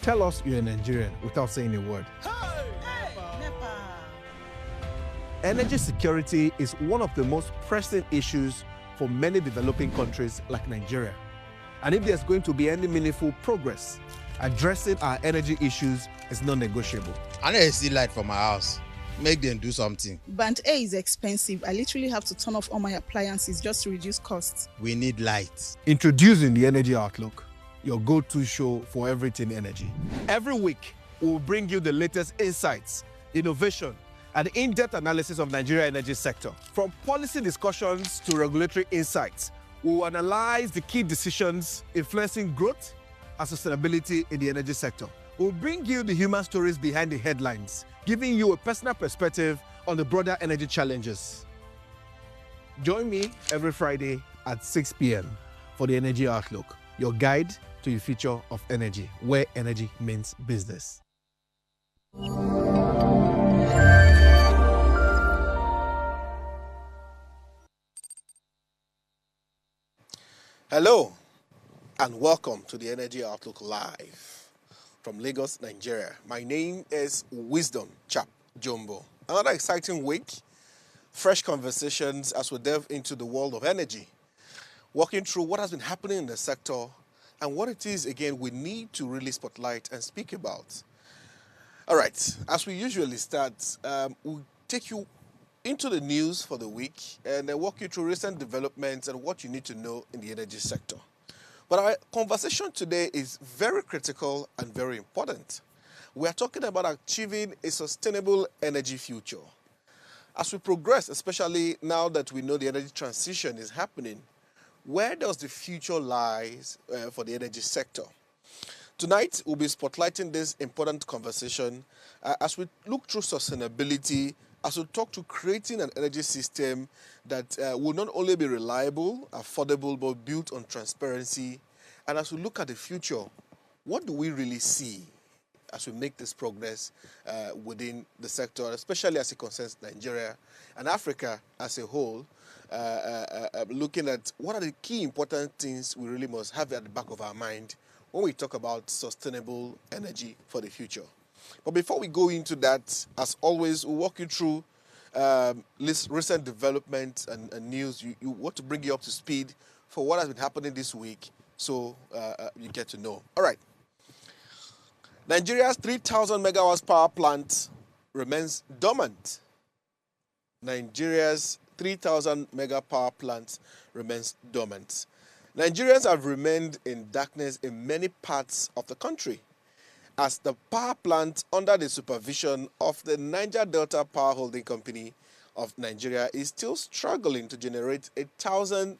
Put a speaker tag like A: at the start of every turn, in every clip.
A: Tell us you're a Nigerian without saying a word. Energy security is one of the most pressing issues for many developing countries like Nigeria. And if there's going to be any meaningful progress, addressing our energy issues is non-negotiable.
B: I need to see light from my house. Make them do something.
C: Band A is expensive. I literally have to turn off all my appliances just to reduce costs.
B: We need light.
A: Introducing the Energy Outlook, your go-to show for everything energy. Every week, we'll bring you the latest insights, innovation, and in-depth analysis of Nigeria's energy sector. From policy discussions to regulatory insights, we will analyze the key decisions influencing growth and sustainability in the energy sector. We'll bring you the human stories behind the headlines, giving you a personal perspective on the broader energy challenges. Join me every Friday at 6 p.m. for the Energy Outlook, your guide to the future of energy, where energy means business. Hello, and welcome to the Energy Outlook Live from Lagos, Nigeria. My name is Wisdom Chap Jumbo. Another exciting week, fresh conversations as we delve into the world of energy, walking through what has been happening in the sector and what it is, again, we need to really spotlight and speak about. All right, as we usually start, we'll take you into the news for the week and then walk you through recent developments and what you need to know in the energy sector. But our conversation today is very critical and very important. We are talking about achieving a sustainable energy future. As we progress, especially now that we know the energy transition is happening, where does the future lies for the energy sector? Tonight, we'll be spotlighting this important conversation as we look through sustainability, as we talk to creating an energy system that will not only be reliable, affordable, but built on transparency. And as we look at the future, what do we really see as we make this progress within the sector, especially as it concerns Nigeria and Africa as a whole, looking at what are the key important things we really must have at the back of our mind when we talk about sustainable energy for the future. But before we go into that, as always, we'll walk you through recent developments and news. You want to bring you up to speed for what has been happening this week so you get to know. All right. Nigeria's 3,000 megawatts power plant remains dormant. Nigeria's 3,000 mega power plant remains dormant. Nigerians have remained in darkness in many parts of the country, as the power plant under the supervision of the Niger Delta Power Holding Company of Nigeria is still struggling to generate 1,000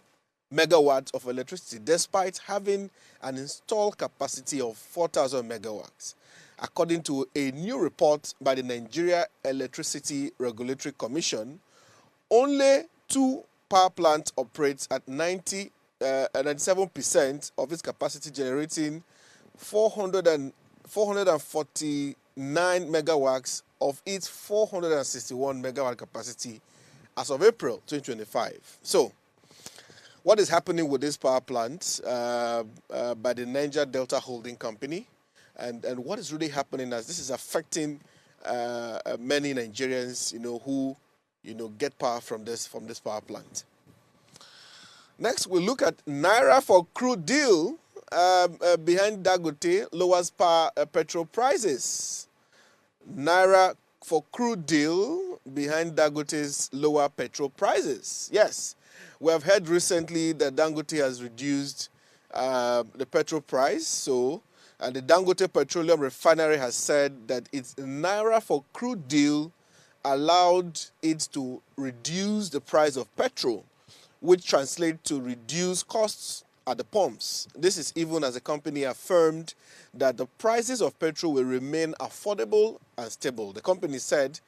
A: megawatts of electricity despite having an installed capacity of 4,000 megawatts. According to a new report by the Nigeria Electricity Regulatory Commission, only 2 power plants operate at 97% of its capacity, generating 449 megawatts of its 461 megawatt capacity as of April 2025. So, what is happening with this power plant by the Niger Delta Holding Company, and what is really happening as this is affecting many Nigerians, who get power from this power plant. Next, we'll look at Naira for crude deal behind Dangote lowers petrol prices. Naira for crude deal behind Dangote's lower petrol prices. Yes, we have heard recently that Dangote has reduced the petrol price. So, the Dangote Petroleum Refinery has said that its Naira for crude deal allowed it to reduce the price of petrol, which translates to reduced costs at the pumps. This is even as the company affirmed that the prices of petrol will remain affordable and stable. The company said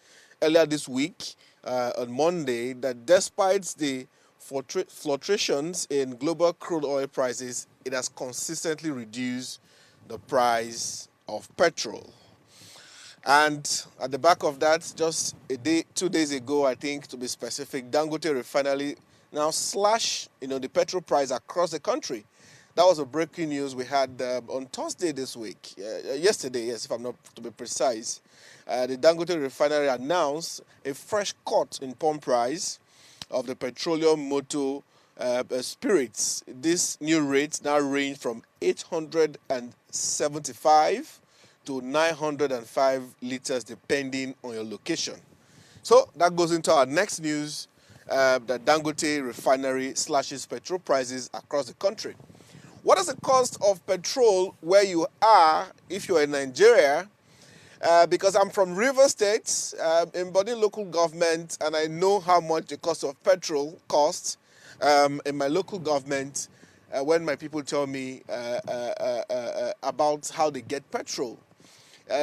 A: earlier this week, on Monday, that despite the fluctuations in global crude oil prices, it has consistently reduced the price of petrol. And at the back of that, just 2 days ago, I think to be specific, Dangote Refinery now slash the petrol price across the country. That was a breaking news we had on Thursday this week. Yesterday, yes, if I'm not to be precise. The Dangote refinery announced a fresh cut in pump price of the petroleum motor spirits. This new rates now range from 875 to 905 liters depending on your location. So that goes into our next news, that Dangote refinery slashes petrol prices across the country. What is the cost of petrol where you are if you're in Nigeria? Because I'm from River State, embodying local government, and I know how much the cost of petrol costs in my local government when my people tell me about how they get petrol.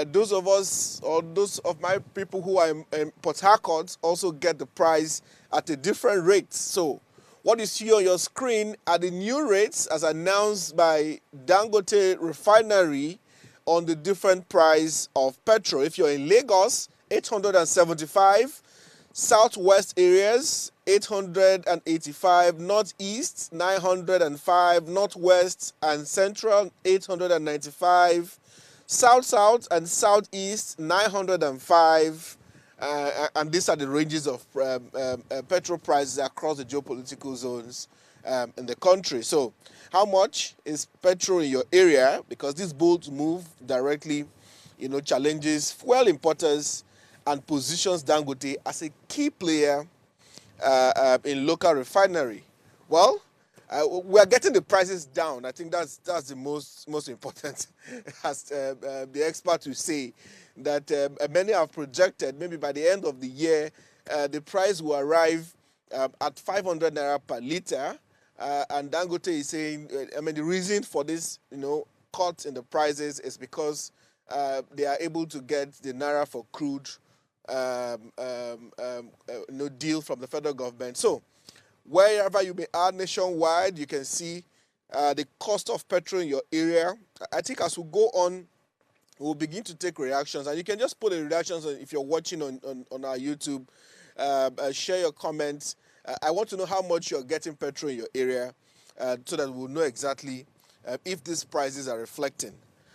A: Those of us, or those of my people who are in Port Harcourt, also get the price at a different rate. So what you see on your screen are the new rates as announced by Dangote Refinery on the different price of petrol. If you're in Lagos, 875, Southwest areas, 885, Northeast, 905, Northwest and Central, 895, South and Southeast, 905, and these are the ranges of petrol prices across the geopolitical zones in the country. So how much is petrol in your area? Because these boats move directly, challenges fuel importers and positions Dangote as a key player in local refinery. Well, we are getting the prices down. I think that's the most important, as the expert will say, that many have projected maybe by the end of the year the price will arrive at 500 naira per liter, and Dangote is saying, the reason for this, cut in the prices is because they are able to get the naira for crude deal from the federal government. So wherever you may are nationwide, you can see the cost of petrol in your area. I think as we go on, we'll begin to take reactions, and you can just put the reactions if you're watching on our YouTube. Share your comments. I want to know how much you're getting petrol in your area, so that we'll know exactly if these prices are reflecting.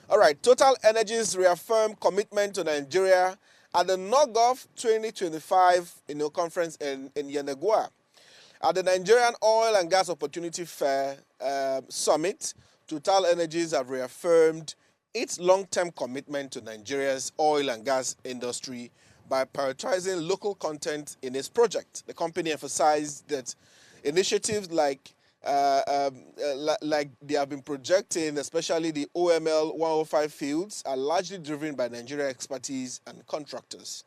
A: All right, Total Energies reaffirm commitment to Nigeria at the NOGOF 2025 conference in Yenagoa. At the Nigerian Oil and Gas Opportunity Fair Summit, Total Energies have reaffirmed its long-term commitment to Nigeria's oil and gas industry by prioritizing local content in its project. The company emphasized that initiatives like they have been projecting, especially the OML 105 fields, are largely driven by Nigerian expertise and contractors.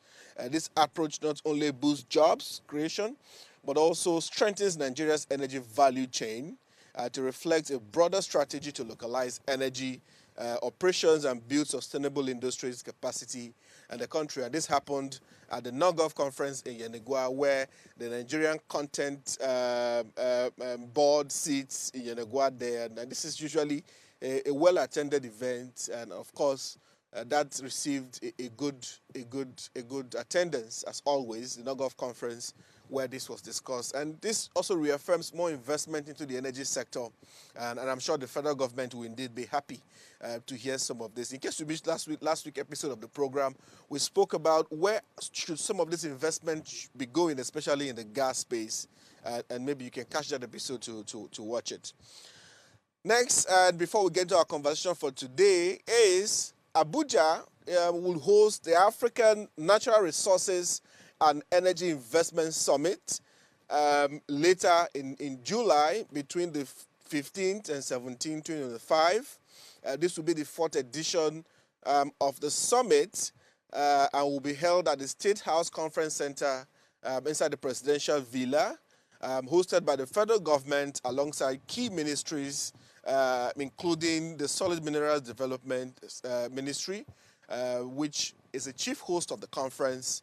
A: This approach not only boosts jobs creation, but also strengthens Nigeria's energy value chain to reflect a broader strategy to localize energy operations and build sustainable industries capacity in the country. And this happened at the NOGOF conference in Yenagoa, where the Nigerian Content Board sits in Yenagoa there. And this is usually a well-attended event, and of course, that received a good attendance as always. The NOGOF conference where this was discussed, and this also reaffirms more investment into the energy sector, and I'm sure the federal government will indeed be happy to hear some of this. In case you missed last week episode of the program, we spoke about where should some of this investment be going, especially in the gas space, and maybe you can catch that episode to watch it. Next, and before we get into our conversation for today, is Abuja will host the African Natural Resources and Energy Investment Summit later in July, between the 15th and 17th, 2025. This will be the fourth edition of the summit, and will be held at the State House Conference Center inside the Presidential Villa, hosted by the federal government alongside key ministries, including the Solid Minerals Development Ministry, which is the chief host of the conference,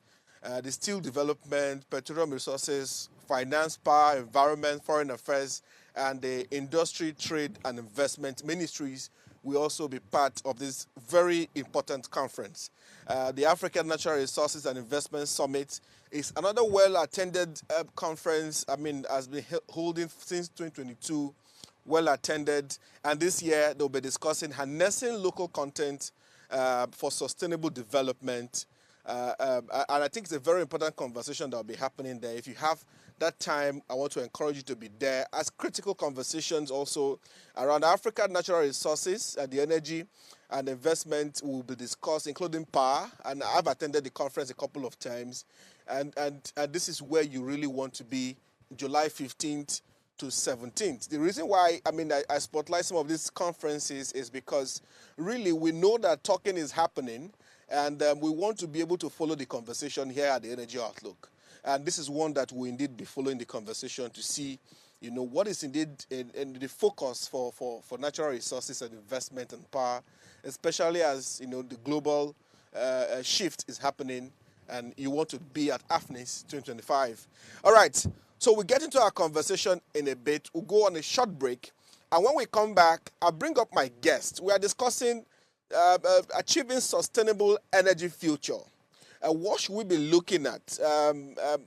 A: the Steel Development, Petroleum Resources, Finance, Power, Environment, Foreign Affairs, and the Industry, Trade, and Investment Ministries will also be part of this very important conference. The African Natural Resources and Investment Summit is another well-attended conference, has been holding since 2022, well attended. And this year, they'll be discussing harnessing local content for sustainable development. And I think it's a very important conversation that will be happening there. If you have that time, I want to encourage you to be there, as critical conversations also around African natural resources and the energy and investment will be discussed, including power. And I've attended the conference a couple of times. And this is where you really want to be, July 15th to 17th. The reason why, I spotlight some of these conferences is because really we know that talking is happening, and we want to be able to follow the conversation here at the Energy Outlook. And this is one that we indeed be following the conversation to see, what is indeed in the focus for natural resources and investment and power, especially as, the global shift is happening, and you want to be at AFNIS 2025. All right, so we'll get into our conversation in a bit. We'll go on a short break, and when we come back, I'll bring up my guest. We are discussing achieving sustainable energy future. What should we be looking at?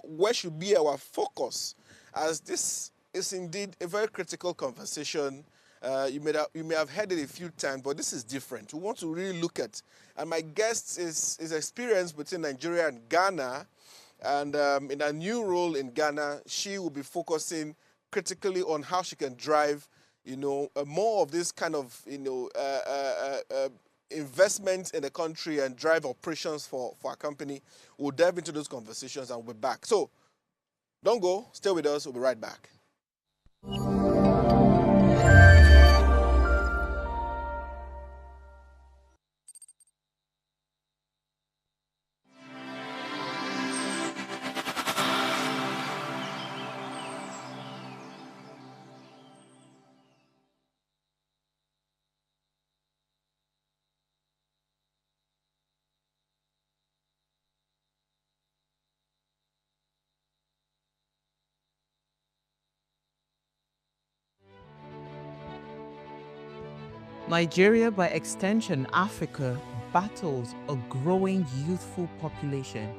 A: Where should be our focus? As this is indeed a very critical conversation. You may have heard it a few times, but this is different. We want to really look at, and my guest is experienced between Nigeria and Ghana, and in a new role in Ghana, she will be focusing critically on how she can drive, more of this kind of, investment in the country and drive operations for our company. We'll dive into those conversations and we'll be back. So don't go, stay with us, we'll be right back.
D: Nigeria, by extension Africa, battles a growing youthful population,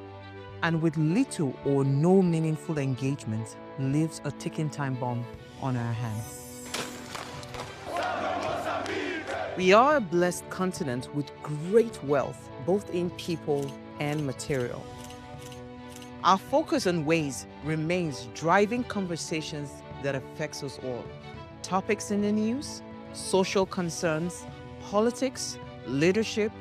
D: and with little or no meaningful engagement, leaves a ticking time bomb on our hands. We are a blessed continent with great wealth, both in people and material. Our focus on ways remains driving conversations that affects us all. Topics in the news, social concerns, politics, leadership,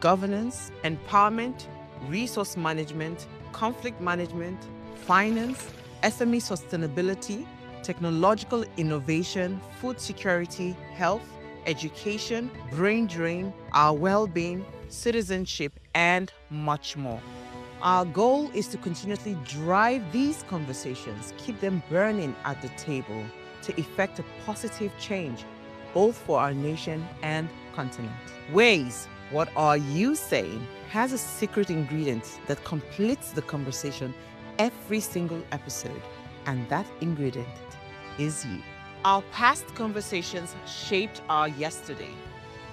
D: governance, empowerment, resource management, conflict management, finance, SME sustainability, technological innovation, food security, health, education, brain drain, our well-being, citizenship, and much more. Our goal is to continuously drive these conversations, keep them burning at the table to effect a positive change both for our nation and continent. Ways, what are you saying, has a secret ingredient that completes the conversation every single episode, and that ingredient is you. Our past conversations shaped our yesterday.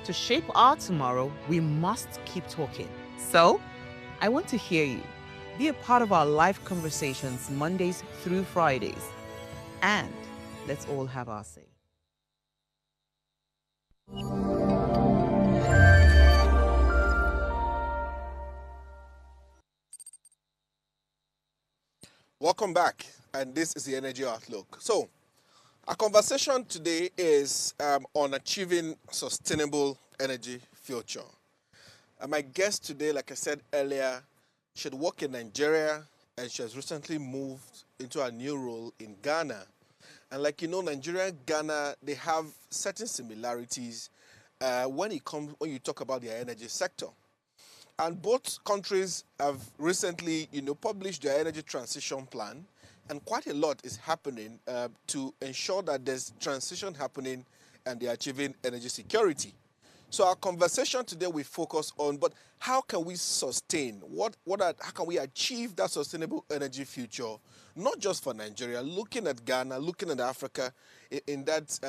D: To shape our tomorrow, we must keep talking. So, I want to hear you. Be a part of our live conversations Mondays through Fridays. And let's all have our say.
A: Welcome back, and this is the Energy Outlook. So, our conversation today is on achieving sustainable energy future. And my guest today, like I said earlier, she worked in Nigeria, and she has recently moved into a new role in Ghana. And like you know, Nigeria and Ghana, they have certain similarities when you talk about their energy sector. And both countries have recently, published their energy transition plan, and quite a lot is happening to ensure that there's transition happening and they're achieving energy security. So our conversation today we focus on, but how can we sustain? How can we achieve that sustainable energy future? Not just for Nigeria, looking at Ghana, looking at Africa in that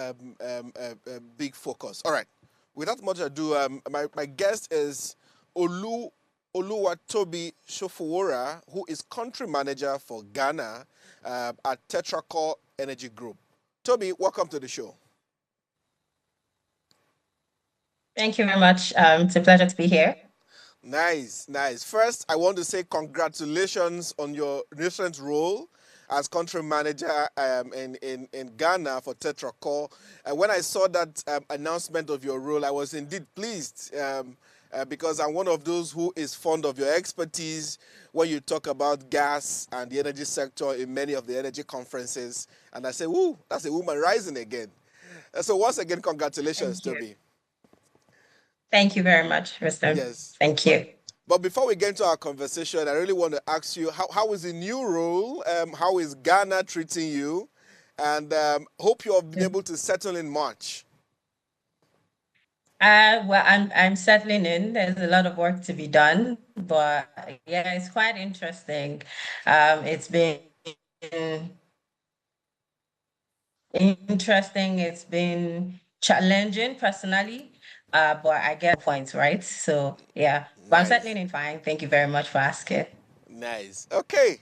A: big focus. All right. Without much ado, my guest is Oluwatobi Shofowora, who is country manager for Ghana at Tetracore Energy Group. Toby, welcome to the show.
E: Thank you very much. It's a pleasure to be here.
A: Nice, nice. First, I want to say congratulations on your recent role as country manager in Ghana for Tetracore. When I saw that announcement of your role, I was indeed pleased because I'm one of those who is fond of your expertise when you talk about gas and the energy sector in many of the energy conferences. And I say, woo, that's a woman rising again. So once again, congratulations,
E: Thank you.
A: Toby.
E: Thank you very much, Wisdom.
A: Yes.
E: Thank
A: But
E: you.
A: but before we get into our conversation, I really want to ask you how is the new role? How is Ghana treating you? And hope you have been able to settle in March.
E: Well, I'm settling in. There's a lot of work to be done, but yeah, it's quite interesting. It's been interesting. It's been challenging personally, but I get points, right? So yeah, but I'm
A: Nice,
E: settling in fine. Thank you very much for asking.
A: nice. Okay,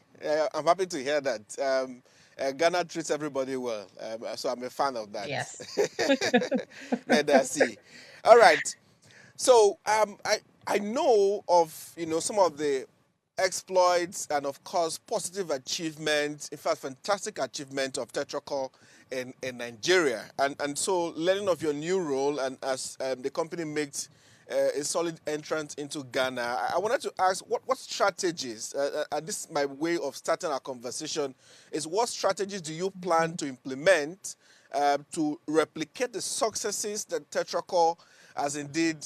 A: I'm happy to hear that. Ghana treats everybody well, so I'm a fan of that.
E: Yes.
A: Let us see. All right. So I know of some of the exploits and of course positive achievements, in fact fantastic achievement of Tetracore in Nigeria, and so learning of your new role and as the company makes a solid entrance into Ghana, I wanted to ask what strategies, and this is my way of starting our conversation, is what strategies do you plan to implement to replicate the successes that Tetracore has indeed,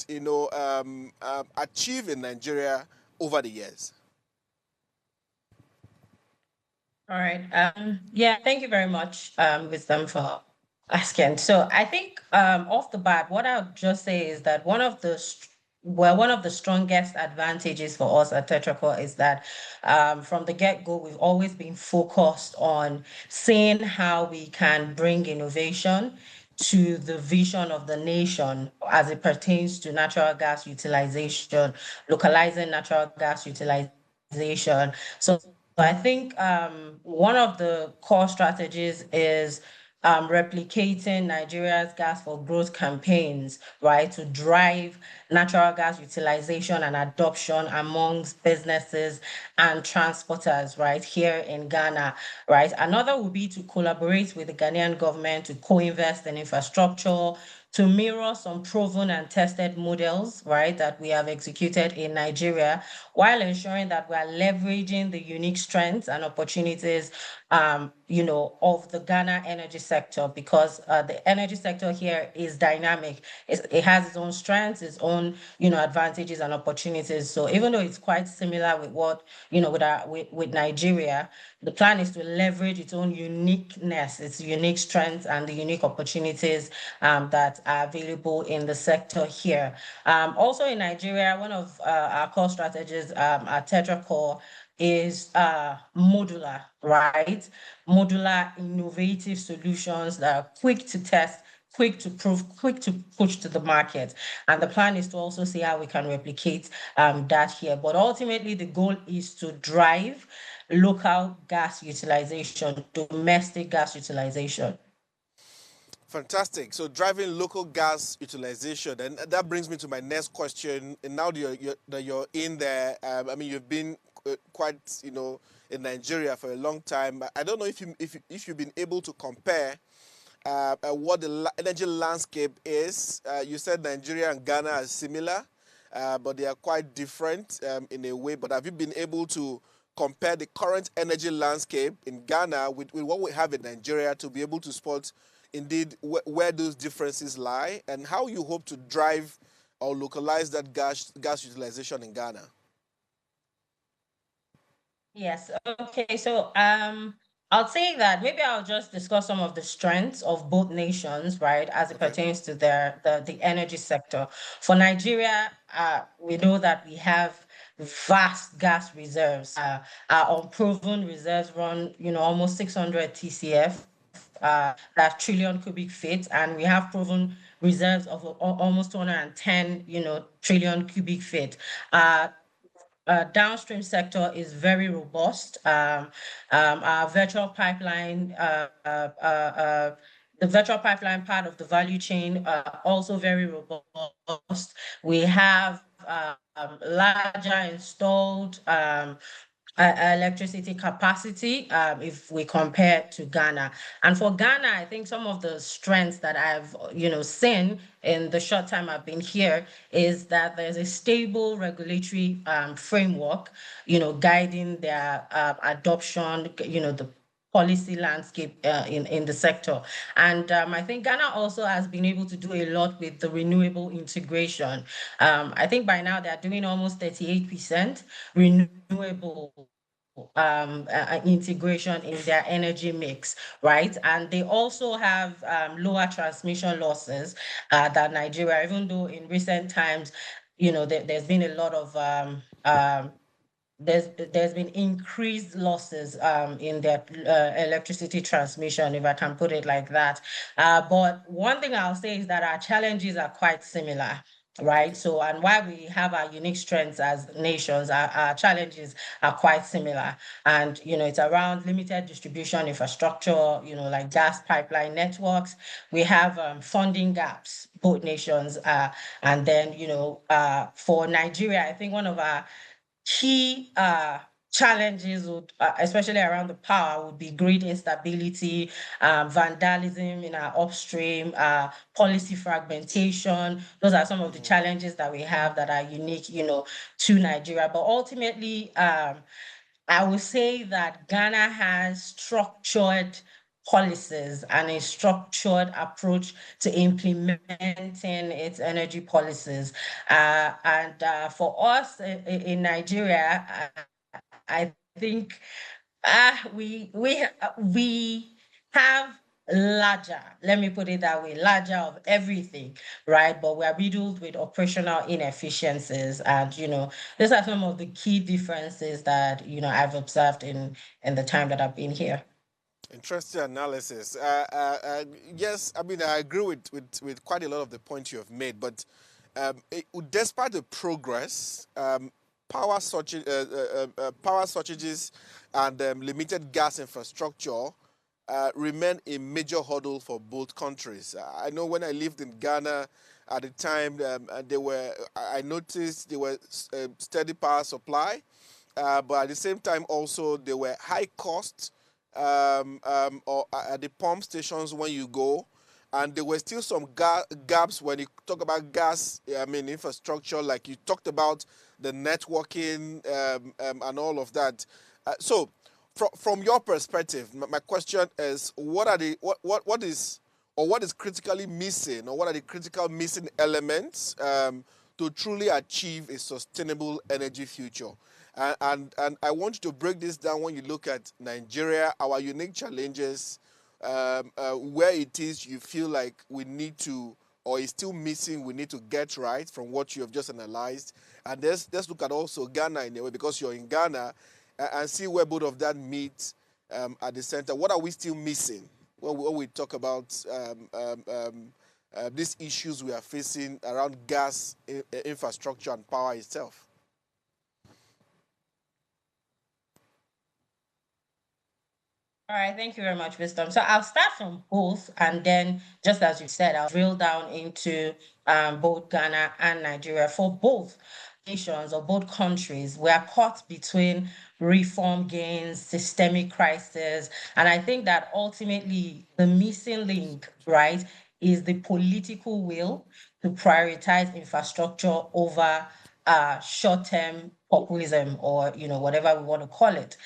A: achieved in Nigeria over the years?
E: All right. Yeah, thank you very much, Wisdom, for asking. So I think off the bat, what I'll just say is that one of the strongest advantages for us at Tetracore is that from the get-go, we've always been focused on seeing how we can bring innovation to the vision of the nation as it pertains to natural gas utilization, localizing natural gas utilization. So I think one of the core strategies is replicating Nigeria's gas for growth campaigns, right, to drive natural gas utilization and adoption amongst businesses and transporters, right, here in Ghana, right. Another would be to collaborate with the Ghanaian government to co-invest in infrastructure, to mirror some proven and tested models, right, that we have executed in Nigeria, while ensuring that we are leveraging the unique strengths and opportunities, of the Ghana energy sector, because the energy sector here is dynamic. It has its own strengths, its own, advantages and opportunities. So even though it's quite similar with what, with Nigeria, the plan is to leverage its own uniqueness, its unique strengths, and the unique opportunities that are available in the sector here. Also in Nigeria, one of our core strategies at Tetracore is modular, right? Modular, innovative solutions that are quick to test, quick to prove, quick to push to the market. And the plan is to also see how we can replicate that here. But ultimately, the goal is to drive local gas utilization, domestic gas utilization.
A: Fantastic. So driving local gas utilization, and that brings me to my next question. And now that you're in there, I mean, you've been quite, in Nigeria for a long time. I don't know if you've been able to compare what the energy landscape is. You said Nigeria and Ghana are similar, but they are quite different in a way. But have you been able to compare the current energy landscape in Ghana with what we have in Nigeria to be able to spot indeed where those differences lie and how you hope to drive or localize that gas utilization in Ghana?
E: Yes. Okay. So I'll say that maybe I'll just discuss some of the strengths of both nations, right, as it
A: Okay.
E: pertains to the energy sector. For Nigeria, we know that we have vast gas reserves. Our unproven reserves run, almost 600 TCF. That's trillion cubic feet, and we have proven reserves of almost 210, trillion cubic feet. Uh, Downstream sector is very robust. Our virtual pipeline the virtual pipeline part of the value chain, also very robust. We have larger installed electricity capacity if we compare to Ghana. And for Ghana, I think some of the strengths that I've seen in the short time I've been here is that there's a stable regulatory framework, guiding their adoption, the policy landscape in the sector. And I think Ghana also has been able to do a lot with the renewable integration. I think by now they're doing almost 38% renewable integration in their energy mix, right? And they also have lower transmission losses than Nigeria, even though in recent times, there's been a lot of there's been increased losses in their electricity transmission, if I can put it like that. But one thing I'll say is that our challenges are quite similar, right? So, and while we have our unique strengths as nations, our challenges are quite similar. And, it's around limited distribution infrastructure, like gas pipeline networks. We have funding gaps, both nations. And then, for Nigeria, I think one of our key challenges would, especially around the power, would be grid instability, vandalism in our upstream, policy fragmentation. Those are some of the challenges that we have that are unique, to Nigeria. But ultimately, I would say that Ghana has structured policies and a structured approach to implementing its energy policies. And for us in Nigeria, I think we have larger, let me put it that way, larger of everything, right? But we are riddled with operational inefficiencies. And, these are some of the key differences that, I've observed in the time that I've been here.
A: Interesting analysis. Yes, I mean, I agree with quite a lot of the points you have made, but despite the progress, power shortages and limited gas infrastructure remain a major hurdle for both countries. I know when I lived in Ghana at the time, I noticed there were steady power supply, but at the same time also there were high costs or at the pump stations when you go. And there were still some gaps when you talk about gas, infrastructure, like you talked about the networking and all of that. So, from your perspective, my question is, what is critically missing, or what are the critical missing elements to truly achieve a sustainable energy future? And I want you to break this down when you look at Nigeria, our unique challenges, where it is you feel like we need to, or is still missing, we need to get right from what you have just analyzed. And let's look at also Ghana in a way, because you're in Ghana, and see where both of that meet at the center. What are we still missing when we talk about these issues we are facing around gas infrastructure and power itself?
E: All right, thank you very much, Wisdom. So I'll start from both, and then, just as you said, I'll drill down into both Ghana and Nigeria. For both nations or both countries, we are caught between reform gains, systemic crisis, and I think that ultimately the missing link, right, is the political will to prioritize infrastructure over short-term populism, or whatever we want to call it.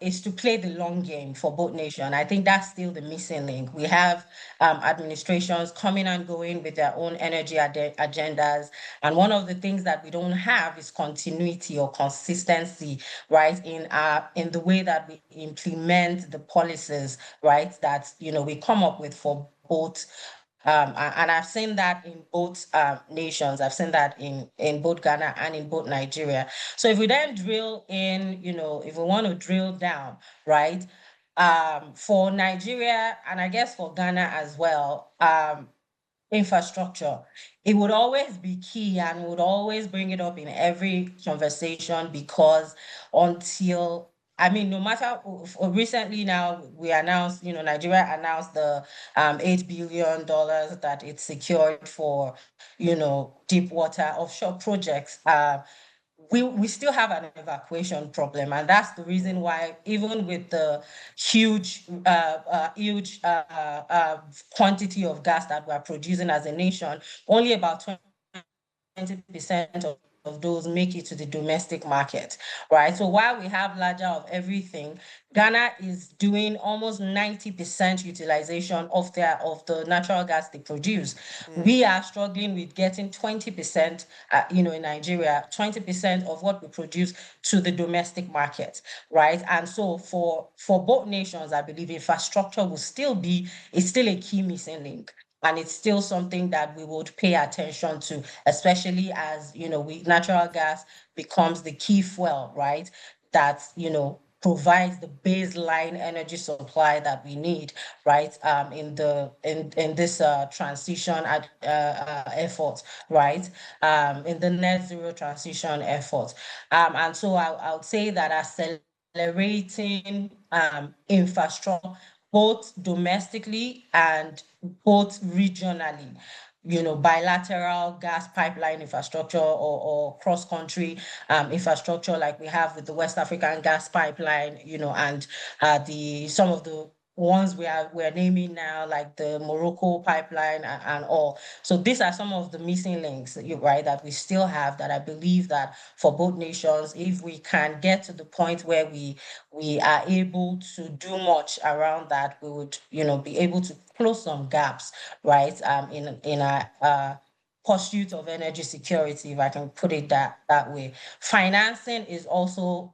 E: Is to play the long game for both nations. I think that's still the missing link. We have administrations coming and going with their own energy agendas, and one of the things that we don't have is continuity or consistency, right, in the way that we implement the policies, right, that we come up with for both. And I've seen that in both nations. I've seen that in both Ghana and in both Nigeria. So if we then drill in, if we want to drill down, right, for Nigeria, and I guess for Ghana as well, infrastructure, it would always be key, and would always bring it up in every conversation, because until I mean, no matter recently now we announced, Nigeria announced the $8 billion that it's secured for, deep water offshore projects. We still have an evacuation problem, and that's the reason why even with the huge quantity of gas that we're producing as a nation, only about 20% of those make it to the domestic market, right? So while we have larger of everything, Ghana is doing almost 90% utilization of the natural gas they produce. We are struggling with getting 20%, in Nigeria, 20% of what we produce to the domestic market, right? And so for both nations, I believe infrastructure will still be, it's still a key missing link. And it's still something that we would pay attention to, especially as natural gas becomes the key fuel, right? That provides the baseline energy supply that we need, right? In this transition effort, right? In the net zero transition effort, and so I would say that accelerating infrastructure both domestically and both regionally, bilateral gas pipeline infrastructure or cross-country infrastructure like we have with the West African gas pipeline, and the some of the ones we're naming now, like the Morocco pipeline and all. So these are some of the missing links, right, that we still have, that I believe that for both nations, if we can get to the point where we are able to do much around that, we would, be able to close some gaps, right? In our pursuit of energy security, if I can put it that way. Financing is also,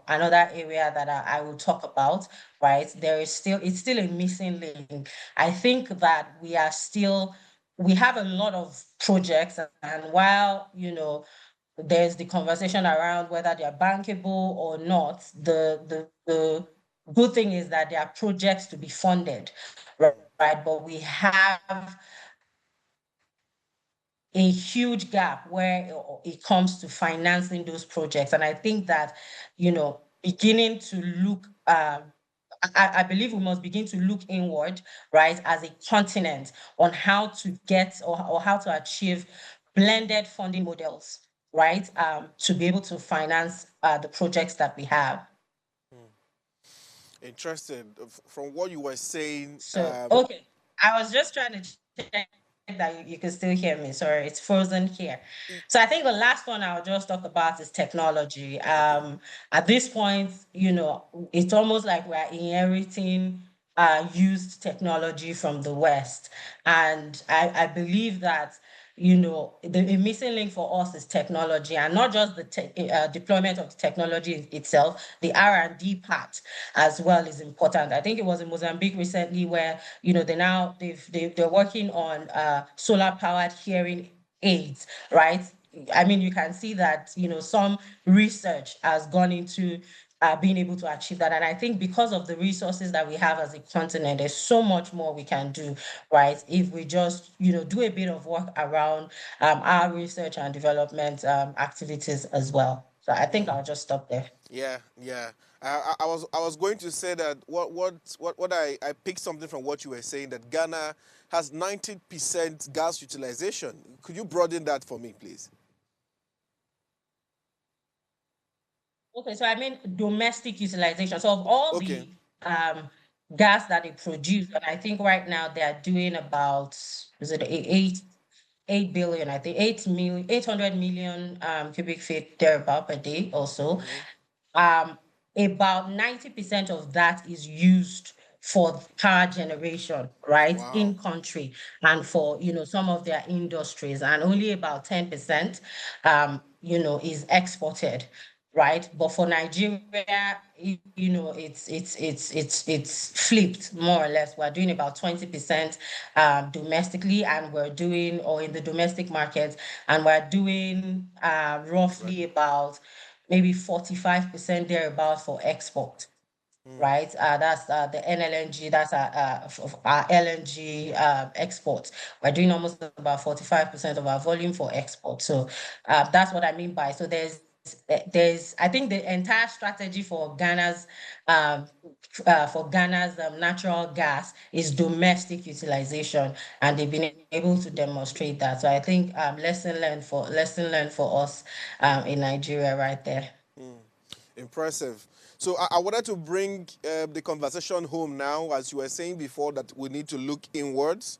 E: another area that I will talk about, right? It's still a missing link. I think that we have a lot of projects, and while, there's the conversation around whether they're bankable or not, the good thing is that there are projects to be funded, right? But we have a huge gap where it comes to financing those projects. And I think that, beginning to look, I believe we must begin to look inward, right, as a continent, on how to get or how to achieve blended funding models, right, to be able to finance the projects that we have.
A: Interesting. From what you were saying,
E: So, okay, I was just trying to check that you can still hear me. Sorry, it's frozen here. So I think the last one I'll just talk about is technology.
A: okay.
E: At this point, it's almost like we're inheriting used technology from the West. And I believe that, the missing link for us is technology, and not just the deployment of the technology itself. The R&D part as well is important. I think it was in Mozambique recently where, they're working on solar powered hearing aids, right? I mean, you can see that, some research has gone into being able to achieve that. And I think because of the resources that we have as a continent, there's so much more we can do, right? If we just, do a bit of work around our research and development activities as well. So I think I'll just stop there.
A: Yeah, yeah. I was going to say that what I picked something from what you were saying, that Ghana has 90% gas utilization. Could you broaden that for me, please?
E: Okay, so I mean domestic utilization. So of all
A: Okay.
E: the um gas that they produce, and I think right now they are doing about, is it 8 billion, I think 800 million cubic feet thereabout per day also. um, about 90% of that is used for power generation, right,
A: Wow.
E: in country, and for, some of their industries, and only about 10%, is exported, right? But for Nigeria, it's flipped more or less. We're doing about 20% domestically, and we're doing, or in the domestic market, and we're doing roughly about maybe 45% thereabout for export, right? That's the NLNG, that's our LNG export. We're doing almost about 45% of our volume for export. So that's what I mean by, so there's I think the entire strategy for Ghana's natural gas is domestic utilization, and they've been able to demonstrate that. So I think lesson learned for us in Nigeria right there.
A: Impressive. So I wanted to bring the conversation home now, as you were saying before, that we need to look inwards.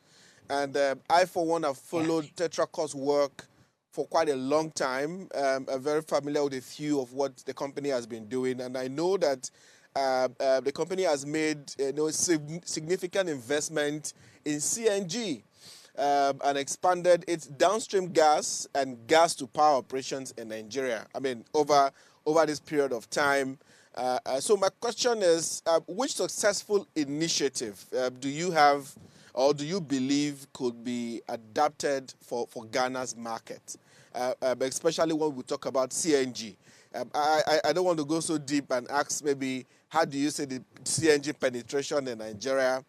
A: And I, for one, have followed Tetraco's work for quite a long time. I'm very familiar with a few of what the company has been doing. And I know that the company has made significant investment in CNG and expanded its downstream gas and gas to power operations in Nigeria. I mean, over this period of time. So my question is, which successful initiative do you have or do you believe could be adapted for Ghana's market, especially when we talk about CNG? I don't want to go so deep and ask maybe how do you see the CNG penetration in Nigeria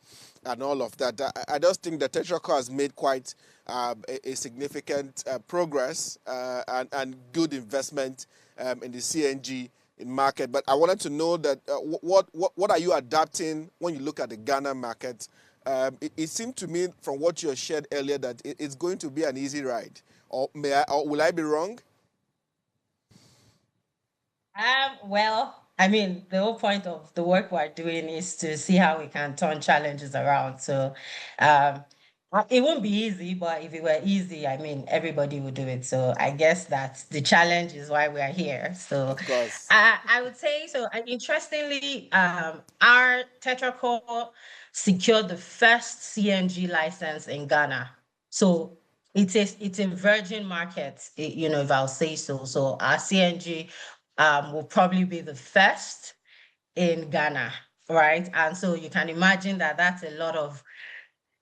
A: and all of that. I just think that Tetraco has made quite a significant progress and good investment in the CNG market. But I wanted to know that what are you adapting when you look at the Ghana market? It seemed to me from what you shared earlier that it's going to be an easy ride. Or will I be wrong?
E: Well, I mean, the whole point of the work we're doing is to see how we can turn challenges around. So, um, it won't be easy, but if it were easy, I mean, everybody would do it. So I guess that the challenge is why we are here. So,
A: Of course.
E: I would say so. Interestingly, our Tetraco secured the first CNG license in Ghana. So it's a virgin market, if I'll say so. So our CNG will probably be the first in Ghana, right? And so you can imagine that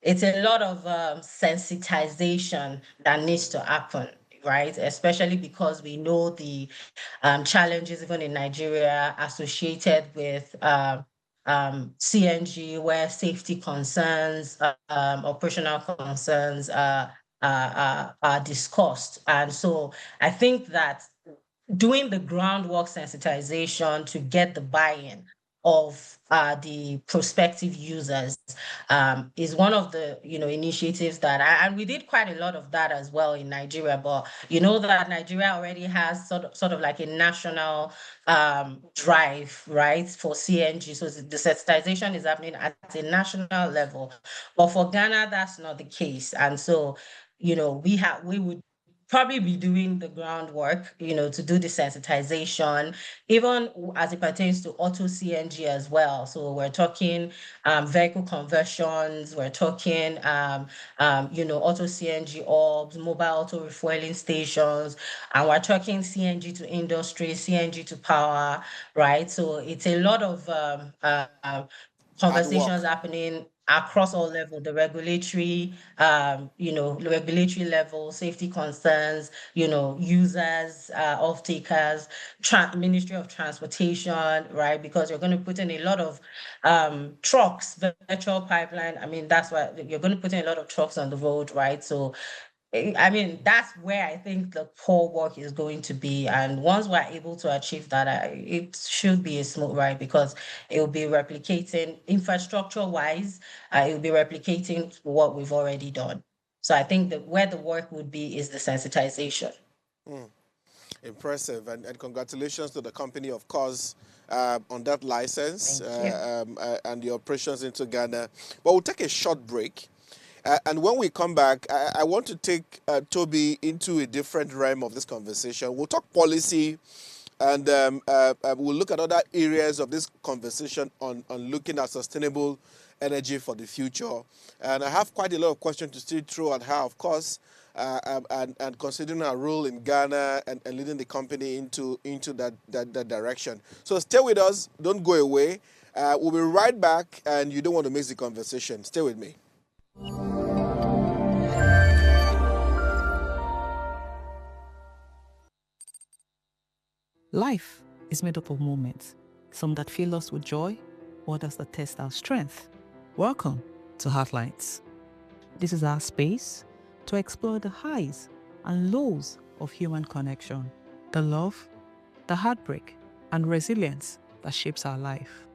E: it's a lot of sensitization that needs to happen, right? Especially because we know the challenges even in Nigeria associated with CNG, where safety concerns, operational concerns are discussed. And so I think that doing the groundwork sensitization to get the buy-in of the prospective users is one of the initiatives that and we did quite a lot of that as well in Nigeria. But you know that Nigeria already has sort of like a national drive, right, for CNG. So the sensitization is happening at a national level. But for Ghana, that's not the case. And so, we would probably be doing the groundwork, to do the sensitization, even as it pertains to auto CNG as well. So we're talking vehicle conversions, we're talking auto CNG orbs, mobile auto refueling stations, and we're talking CNG to industry, CNG to power, right? So it's a lot of
A: Hard
E: conversations
A: work.
E: happening across all levels, the regulatory level, safety concerns, users, off-takers, Ministry of Transportation, right? Because you're going to put in a lot of trucks, virtual pipeline. I mean, that's why you're going to put in a lot of trucks on the road, right? So I mean, that's where I think the core work is going to be. And once we're able to achieve that, it should be a smooth ride because it will be replicating infrastructure wise, it will be replicating what we've already done. So I think that where the work would be is the sensitization.
A: Impressive, and congratulations to the company, of course, on that license
E: Thank you.
A: and the operations into Ghana. But we'll take a short break. And when we come back, I want to take Toby into a different realm of this conversation. We'll talk policy, and we'll look at other areas of this conversation on looking at sustainable energy for the future. And I have quite a lot of questions to still throw at her, of course, and considering her role in Ghana and leading the company into that direction. So stay with us. Don't go away. We'll be right back, and you don't want to miss the conversation. Stay with me.
F: Life is made up of moments, some that fill us with joy, others that test our strength. Welcome to Heartlights. This is our space to explore the highs and lows of human connection, the love, the heartbreak and resilience that shapes our life.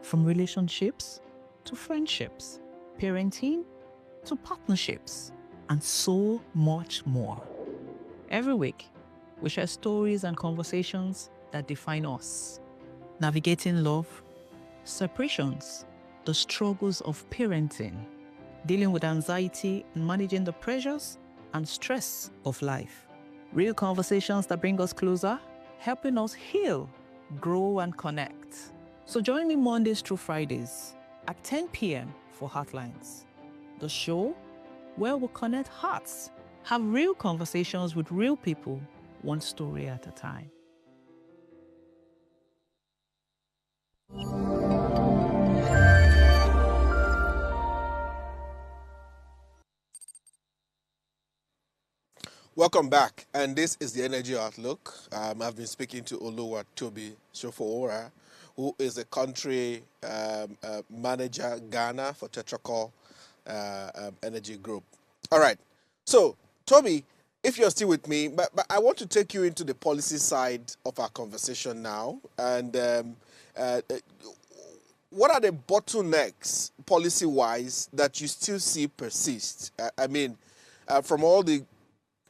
F: From relationships to friendships, parenting to partnerships, and so much more. Every week, we share stories and conversations that define us, navigating love, separations, the struggles of parenting, dealing with anxiety and managing the pressures and stress of life. Real conversations that bring us closer, helping us heal, grow, and connect. So join me Mondays through Fridays at 10 p.m. for Heartlines, the show where we connect hearts, have real conversations with real people, one story at a time.
A: Welcome back, and this is the Energy Outlook. I've been speaking to Oluwatobi Shofowora, who is a country manager, Ghana, for Tetracol Energy Group. All right, so Toby, if you're still with me, but I want to take you into the policy side of our conversation now, and what are the bottlenecks policy-wise that you still see persist? I mean, from all the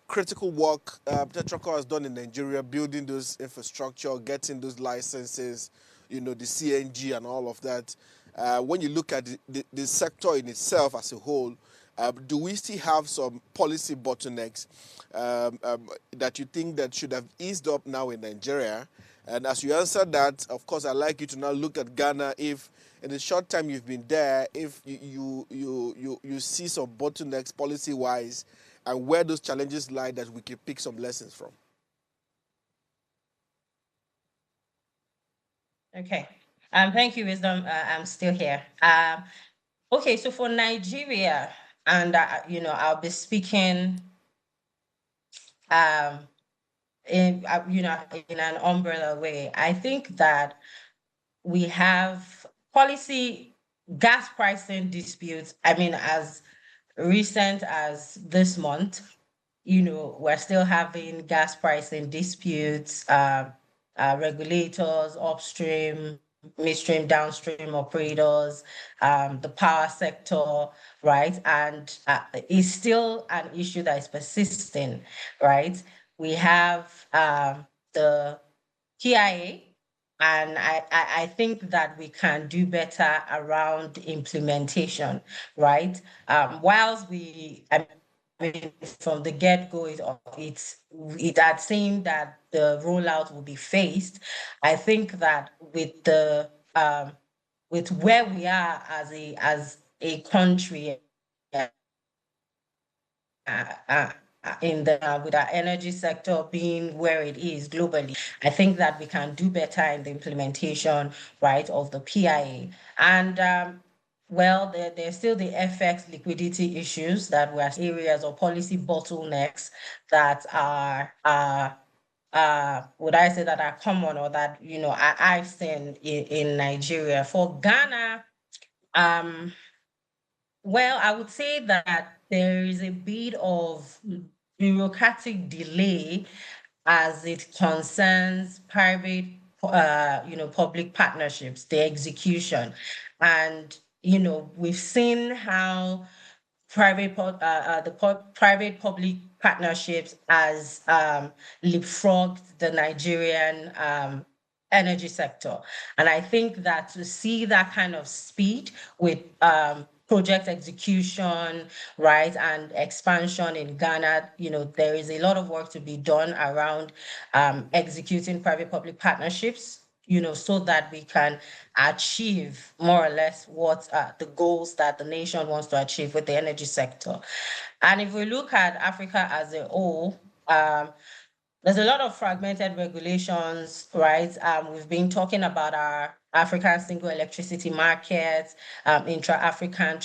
A: critical work Tetracol has done in Nigeria, building those infrastructure, getting those licenses, the CNG and all of that. When you look at the sector in itself as a whole, do we still have some policy bottlenecks that you think that should have eased up now in Nigeria? And as you answer that, of course, I'd like you to now look at Ghana. If in the short time you've been there, if you see some bottlenecks policy-wise, and where those challenges lie that we can pick some lessons from.
E: Okay. Thank you, Wisdom. I'm still here. Okay, so for Nigeria, and I'll be speaking in in an umbrella way. I think that we have policy gas pricing disputes. I mean, as recent as this month, we're still having gas pricing disputes, regulators, upstream, midstream, downstream operators, the power sector, right? And it's still an issue that is persisting, right? We have the PIA, and I think that we can do better around implementation, right? Whilst I mean, from the get-go, it had seemed that the rollout will be phased. I think that with where we are as a country, with our energy sector being where it is globally, I think that we can do better in the implementation, right, of the PIA. And well, there's still the FX liquidity issues that were areas of policy bottlenecks that are would I say that are common, or that I've seen in Nigeria. For Ghana, well, I would say that there is a bit of bureaucratic delay as it concerns private, public partnerships, the execution. And, we've seen how private public partnerships has leapfrogged the Nigerian energy sector. And I think that to see that kind of speed with project execution, right, and expansion in Ghana, there is a lot of work to be done around executing private-public partnerships, so that we can achieve more or less what the goals that the nation wants to achieve with the energy sector. And if we look at Africa as a whole, there's a lot of fragmented regulations, right? We've been talking about our African single electricity market, intra-African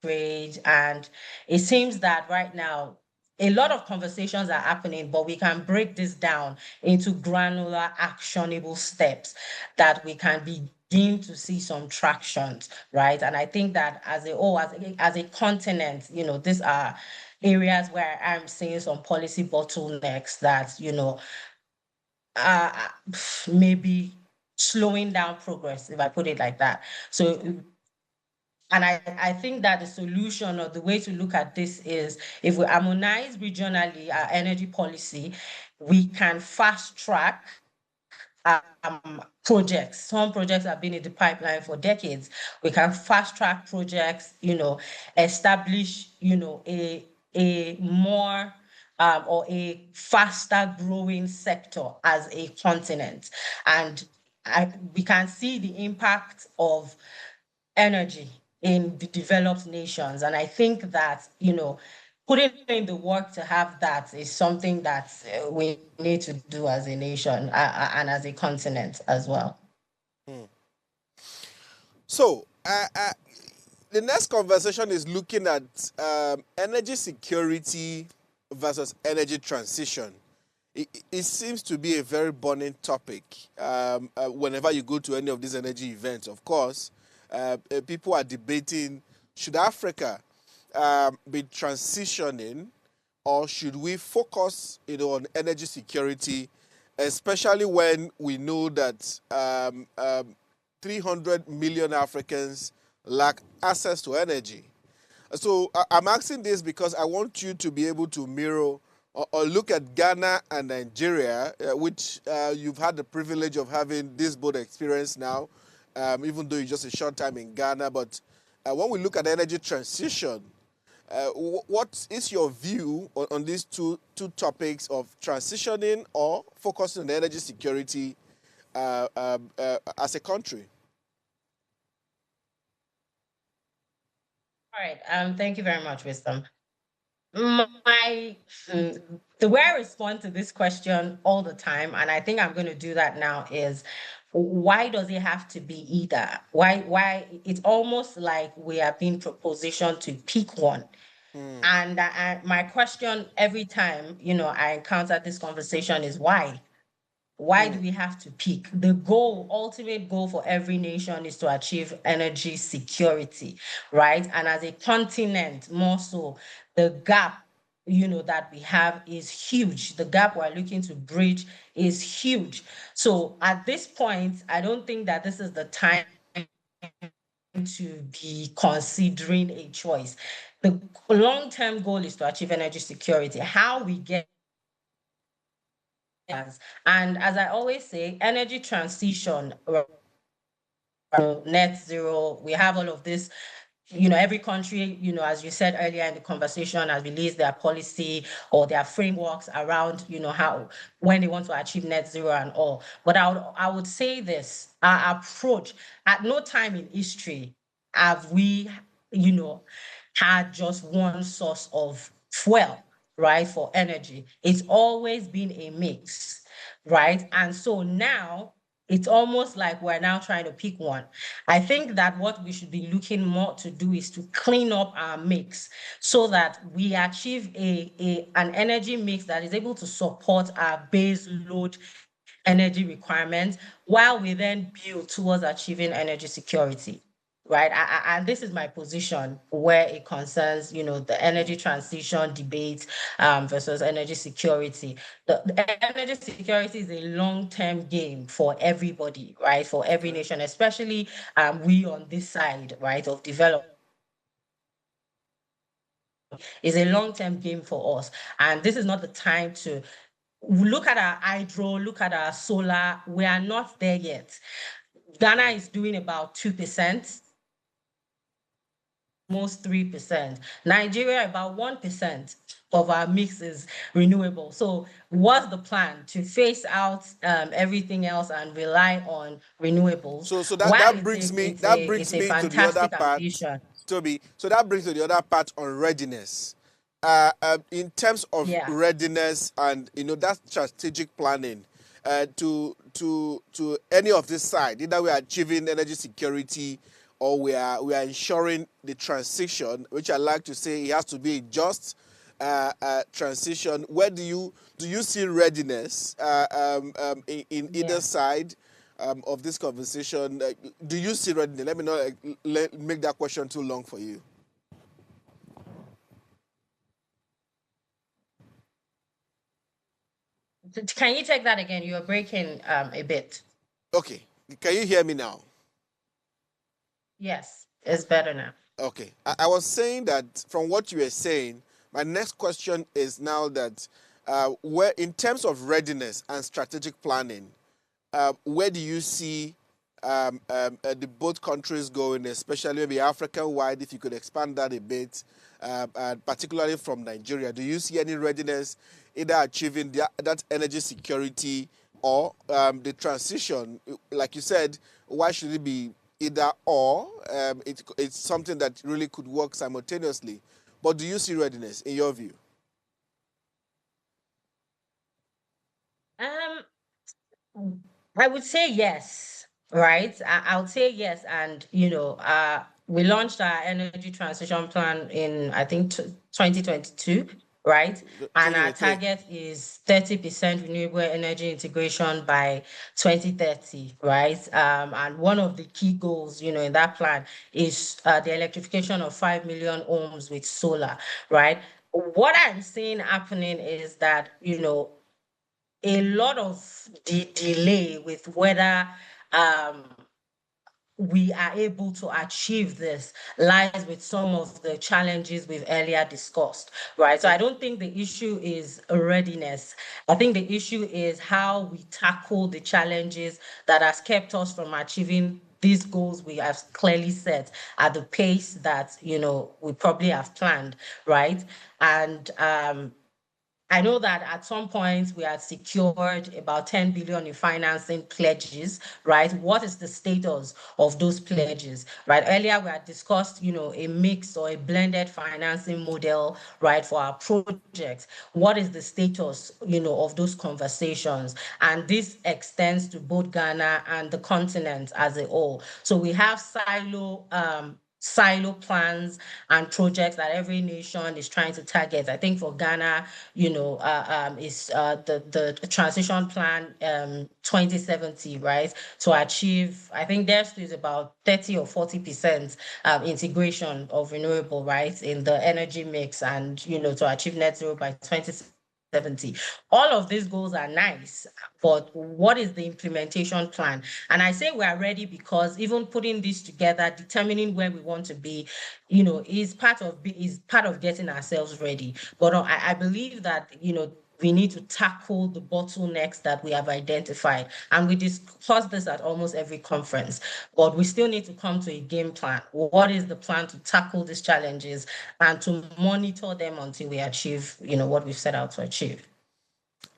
E: trade, and it seems that right now a lot of conversations are happening, but we can break this down into granular, actionable steps that we can begin to see some tractions, right? And I think that as a whole, as a continent, these are areas where I'm seeing some policy bottlenecks that, maybe slowing down progress, if I put it like that. So, and I think that the solution or the way to look at this is if we harmonize regionally our energy policy, we can fast track projects. Some projects have been in the pipeline for decades. We can fast track projects, establish, a more or a faster growing sector as a continent. And we can see the impact of energy in the developed nations. And I think that, putting in the work to have that is something that we need to do as a nation and as a continent as well.
A: So, the next conversation is looking at energy security versus energy transition. It seems to be a very burning topic whenever you go to any of these energy events. Of course, people are debating, should Africa be transitioning, or should we focus on energy security, especially when we know that 300 million Africans lack access to energy. So I'm asking this because I want you to be able to mirror or look at Ghana and Nigeria, which you've had the privilege of having this both experience now, even though it's just a short time in Ghana. But when we look at energy transition, what is your view on these two topics of transitioning or focusing on energy security as a country?
E: All right. Thank you very much, Wisdom. My the way I respond to this question all the time, and I think I'm going to do that now, is why does it have to be either? Why it's almost like we are being propositioned to pick one. And my question every time I encounter this conversation is why? Why do we have to pick? The ultimate goal for every nation is to achieve energy security, right? And as a continent, more so, the gap, that we have is huge. The gap we're looking to bridge is huge. So at this point, I don't think that this is the time to be considering a choice. The long-term goal is to achieve energy security. How we get, and as I always say, energy transition, net zero, we have all of this. Every country, as you said earlier in the conversation, has released their policy or their frameworks around, how, when they want to achieve net zero and all. But I would say this, our approach, at no time in history have we, had just one source of fuel, right, for energy. It's always been a mix, right? And so now it's almost like we're now trying to pick one. I think that what we should be looking more to do is to clean up our mix so that we achieve an energy mix that is able to support our base load energy requirements while we then build towards achieving energy security. Right. And this is my position where it concerns, the energy transition debate versus energy security. The energy security is a long-term game for everybody, right? For every nation, especially we on this side, right, of development. Is a long-term game for us. And this is not the time to look at our hydro, look at our solar. We are not there yet. Ghana is doing about 2%. Most 3%. Nigeria, about 1% of our mix is renewable. So what's the plan? To phase out everything else and rely on renewables?
A: So that brings me to the other part,
E: ambition.
A: Toby. So that brings to the other part on readiness. In terms of readiness and that strategic planning to any of this side, either we are achieving energy security or we are ensuring the transition, which I like to say it has to be a just transition. Where do you see readiness in either side of this conversation? Do you see readiness? Let me not make that question too long for you.
E: Can you take that again? You're breaking a bit.
A: Okay, can you hear me now?
E: Yes, it's better now.
A: Okay, I was saying that from what you were saying, my next question is now that where, in terms of readiness and strategic planning, where do you see the both countries going, especially maybe African-wide, if you could expand that a bit, and particularly from Nigeria? Do you see any readiness either achieving that energy security or the transition? Like you said, why should it be either or? It's something that really could work simultaneously. But do you see readiness in your view?
E: Um, I would say yes, right? I would say yes. And, we launched our energy transition plan in, I think, 2022, right? And our
A: 2023.
E: target is 30% renewable energy integration by 2030, right? And one of the key goals, in that plan is the electrification of 5 million homes with solar, right? What I'm seeing happening is that, a lot of the delay with whether um, we are able to achieve this lies with some of the challenges we've earlier discussed, right? So I don't think the issue is readiness. I think the issue is how we tackle the challenges that has kept us from achieving these goals we have clearly set at the pace that we probably have planned, right? And I know that at some point we had secured about 10 billion in financing pledges, right? What is the status of those pledges, right? Earlier we had discussed, a mix or a blended financing model, right, for our projects. What is the status, of those conversations? And this extends to both Ghana and the continent as a whole. So we have silo plans and projects that every nation is trying to target. I think for Ghana, is the transition plan 2070, right? To achieve, I think theirs is about 30 or 40% integration of renewable, right, in the energy mix, and to achieve net zero by 2070. All of these goals are nice, but what is the implementation plan? And I say we are ready because even putting this together, determining where we want to be, is part of getting ourselves ready. But I believe that we need to tackle the bottlenecks that we have identified. And we discuss this at almost every conference, but we still need to come to a game plan. What is the plan to tackle these challenges and to monitor them until we achieve, what we've set out to achieve?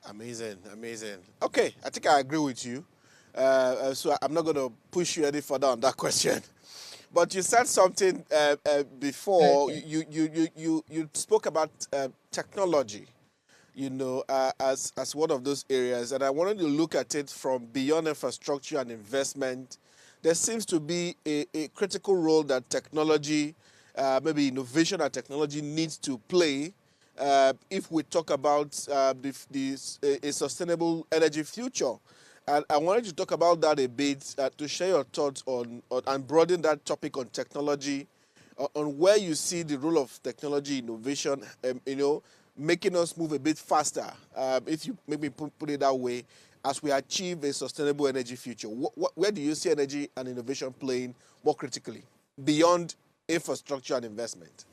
A: Amazing, amazing. Okay, I think I agree with you. So I'm not going to push you any further on that question. But you said something before.
E: Okay.
A: You spoke about technology, as one of those areas, and I wanted to look at it from beyond infrastructure and investment. There seems to be a critical role that technology, maybe innovation and technology, needs to play if we talk about a sustainable energy future. And I wanted to talk about that a bit, to share your thoughts on and broaden that topic on technology, on where you see the role of technology innovation, making us move a bit faster, if you maybe put it that way, as we achieve a sustainable energy future. Where do you see energy and innovation playing more critically beyond infrastructure and investment?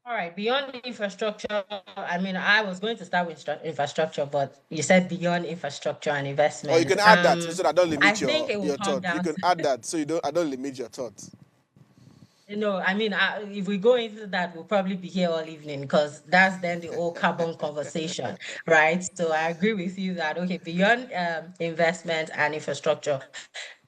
E: All right, beyond infrastructure, I mean, I was going to start with infrastructure, but you said beyond infrastructure and
A: Or you
E: investment.
A: can add that so that I don't
E: I
A: limit
E: think it will
A: your
E: come
A: thought. You
E: down
A: can add that so I don't limit your thoughts.
E: I mean, if we go into that, we'll probably be here all evening because that's then the whole carbon conversation, right? So I agree with you that, okay, beyond investment and infrastructure,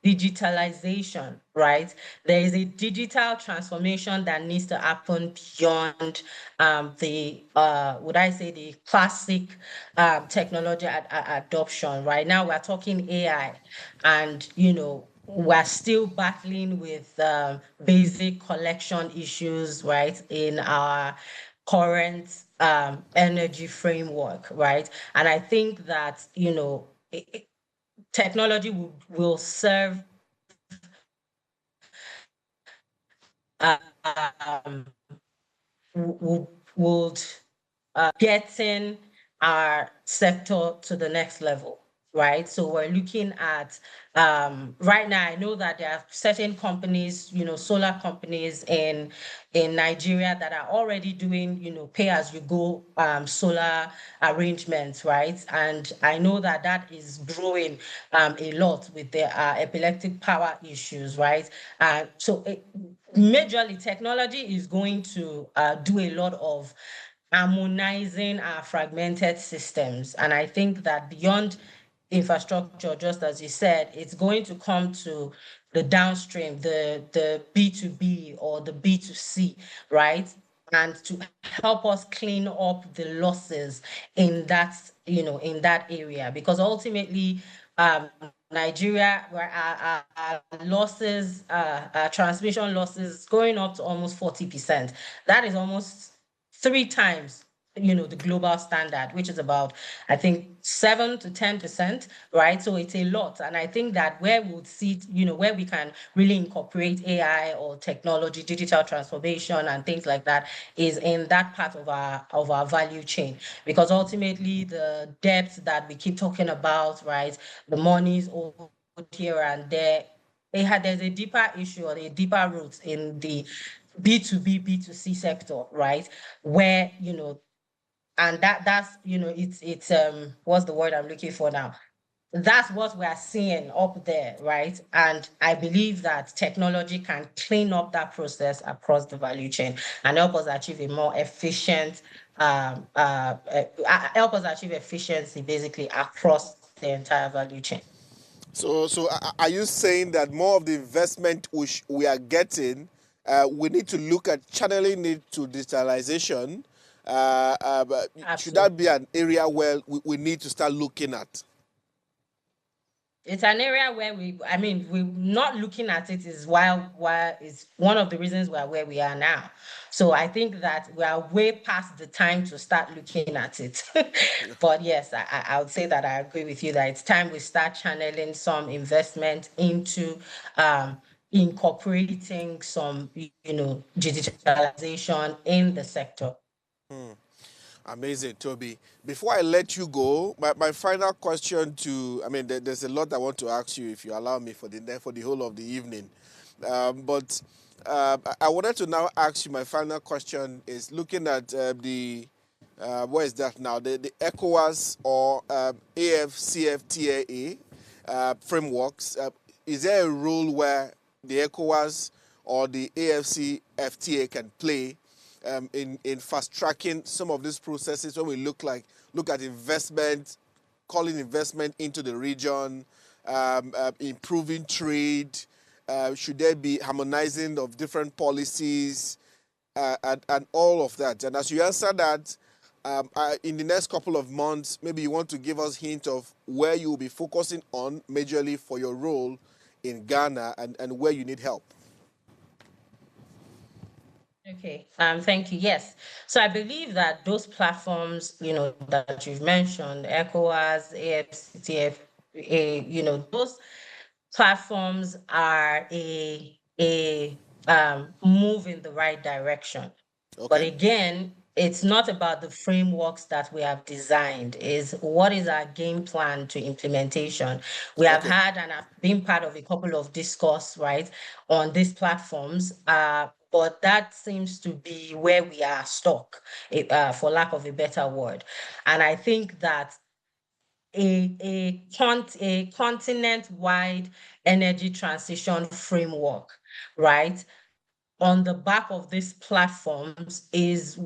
E: digitalization, right? There is a digital transformation that needs to happen beyond would I say, the classic technology adoption. Right now, we're talking AI, and we're still battling with basic collection issues, right, in our current energy framework, right? And I think that technology will serve um, would getting our sector to the next level, right? So we're looking at right now. I know that there are certain companies, solar companies in Nigeria that are already doing, pay as you go solar arrangements, right? And I know that that is growing a lot with the epileptic power issues, right? So majorly technology is going to do a lot of harmonizing our fragmented systems. And I think that beyond infrastructure, just as you said, it's going to come to the downstream, the B2B or the B2C, right? And to help us clean up the losses in that, in that area. Because ultimately, Nigeria, where our losses, our transmission losses going up to almost 40%. That is almost 3 times the global standard, which is about, I think, 7 to 10%, right? So it's a lot. And I think that where we'll see, where we can really incorporate AI or technology, digital transformation and things like that is in that part of our value chain. Because ultimately the depth that we keep talking about, right? The money's owed here and there. There's a deeper issue or a deeper root in the B2B, B2C sector, right? Where, and that's, it's what's the word I'm looking for now? That's what we are seeing up there, right? And I believe that technology can clean up that process across the value chain and help us achieve a more efficient, help us achieve efficiency basically across the entire value chain.
A: So are you saying that more of the investment we are getting, we need to look at channeling it to digitalization? But should that be an area where we need to start looking at?
E: It's an area where we're not looking at it is why is one of the reasons we're where we are now. So I think that we are way past the time to start looking at it. But yes, I would say that I agree with you that it's time we start channeling some investment into incorporating some, digitalization in the sector.
A: Amazing, Toby. Before I let you go, my final question there's a lot I want to ask you if you allow me for the whole of the evening. But I wanted to now ask you, my final question is looking at what is that now? The ECOWAS or AFCFTA frameworks. Is there a role where the ECOWAS or the AFCFTA can play in fast tracking some of these processes when we look at investment, calling investment into the region, improving trade? Should there be harmonizing of different policies and all of that? And as you answer that, in the next couple of months, maybe you want to give us a hint of where you will be focusing on majorly for your role in Ghana and where you need help.
E: Okay, thank you. Yes. So I believe that those platforms, that you've mentioned, ECOWAS, AFCTF, those platforms are a move in the right direction. But
A: Okay.
E: again, it's not about the frameworks that we have designed, is what is our game plan to implementation. We have
A: Okay.
E: had and have been part of a couple of discourse, right, on these platforms. But that seems to be where we are stuck, for lack of a better word. And I think that a continent-wide energy transition framework, right, on the back of these platforms is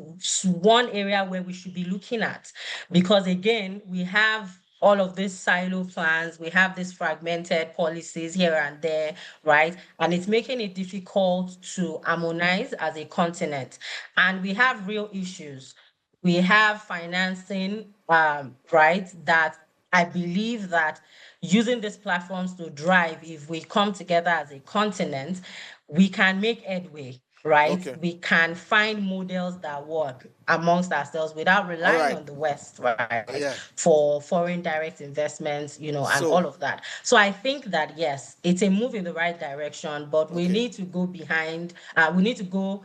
E: one area where we should be looking at. Because again, we have all of these silo plans, we have these fragmented policies here and there, right? And it's making it difficult to harmonize as a continent. And we have real issues. We have financing, right, that I believe that using these platforms to drive, if we come together as a continent, we can make headway, right?
A: Okay.
E: We can find models that work amongst ourselves without
A: All
E: relying
A: right.
E: on the West, right?
A: Yeah.
E: For foreign direct investments, and
A: So,
E: all of that. So I think that yes, it's a move in the right direction, but we
A: okay.
E: need to go behind, we need to go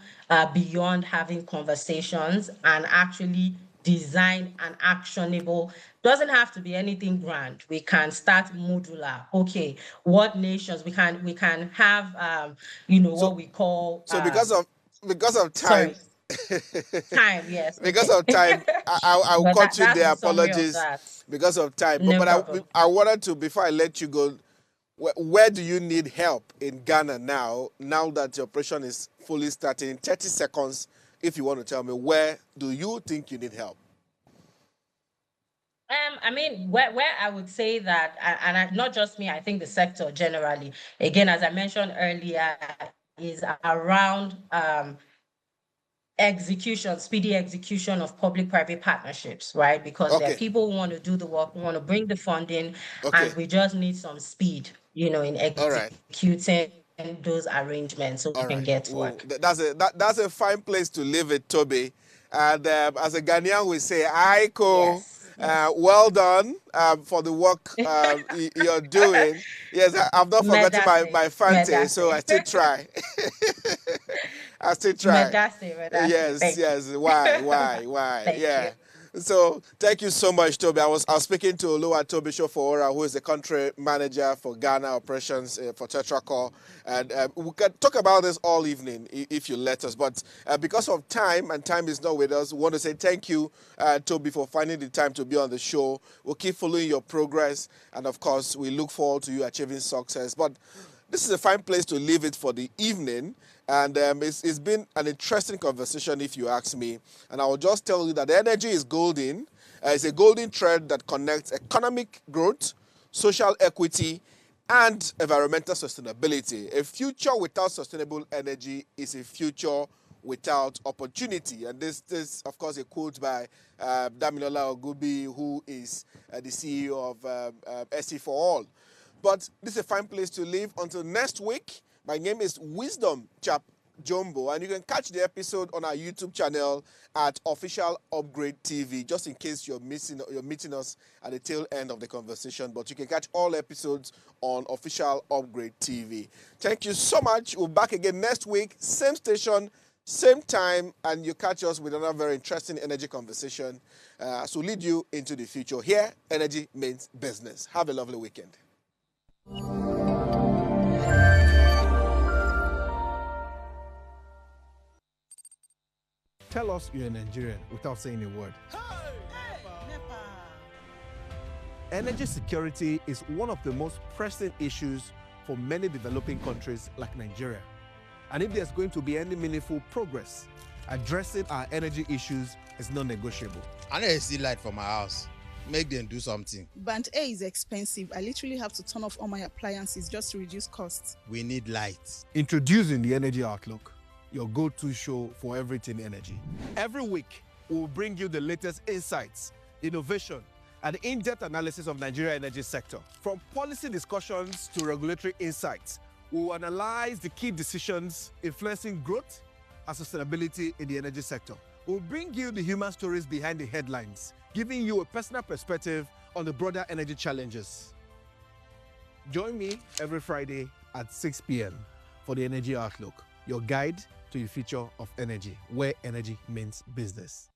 E: beyond having conversations and actually design an actionable. Doesn't have to be anything grand. We can start modular. Okay, what nations we can have
A: So
E: what we call
A: so because of
E: sorry,
A: time,
E: time, yes,
A: because
E: okay.
A: of time, I will
E: But
A: cut you
E: that's
A: there.
E: the summary of
A: Apologies
E: that.
A: because of time. But
E: No
A: but I
E: problem.
A: I wanted to, before I let you go, where do you need help in Ghana now? Now that your operation is fully starting, in 30 seconds, if you want to tell me, where do you think you need help?
E: I mean, where I would say that, not just me, I think the sector generally, again, as I mentioned earlier, is around execution, speedy execution of public-private partnerships, right? Because there are
A: Okay,
E: people who want to do the work, who want to bring the funding,
A: okay,
E: and we just need some speed, in
A: all right.
E: executing those arrangements so we
A: All
E: can
A: right.
E: get to
A: Well,
E: work.
A: that's a fine place to leave it, Toby. And as a Ghanaian, we say, Aiko,
E: Yes, yes.
A: well done for the work you're doing. Yes, I've not forgotten
E: Medase,
A: my Fante, so I
E: Medase,
A: still try. I still try.
E: Medase, Medase.
A: Yes,
E: Thank you.
A: yes. Why?
E: Thank you.
A: Yeah. So thank you so much, Toby. I was speaking to Oluwatobi Shofowora, who is the country manager for Ghana operations for Tetracor, and we can talk about this all evening if you let us. But because of time, and time is not with us, we want to say thank you, Toby, for finding the time to be on the show. We'll keep following your progress, and of course, we look forward to you achieving success. But this is a fine place to leave it for the evening. And it's been an interesting conversation, if you ask me. And I will just tell you that the energy is golden. It's a golden thread that connects economic growth, social equity, and environmental sustainability. A future without sustainable energy is a future without opportunity. And this of course, a quote by Damilola Ogubi, who is the CEO of SC for All. But this is a fine place to live. Until next week, my name is Wisdom Chap Jumbo, and you can catch the episode on our YouTube channel at Official Upgrade TV, just in case you're meeting us at the tail end of the conversation. But you can catch all episodes on Official Upgrade TV. Thank you so much. We'll be back again next week, same station, same time, and you catch us with another very interesting energy conversation to lead you into the future. Here, energy means business. Have a lovely weekend. Tell us you're a Nigerian without saying a word. Energy security is one of the most pressing issues for many developing countries like Nigeria. And if there's going to be any meaningful progress, addressing our energy issues is non-negotiable.
B: I need to see light for my house. Make them do something.
C: Band A is expensive. I literally have to turn off all my appliances just to reduce costs.
B: We need light.
A: Introducing the Energy Outlook, your go-to show for everything energy. Every week, we'll bring you the latest insights, innovation, and in-depth analysis of Nigeria's energy sector. From policy discussions to regulatory insights, we'll analyze the key decisions influencing growth and sustainability in the energy sector. We'll bring you the human stories behind the headlines, giving you a personal perspective on the broader energy challenges. Join me every Friday at 6 p.m. for the Energy Outlook, your guide to the future of energy, where energy means business.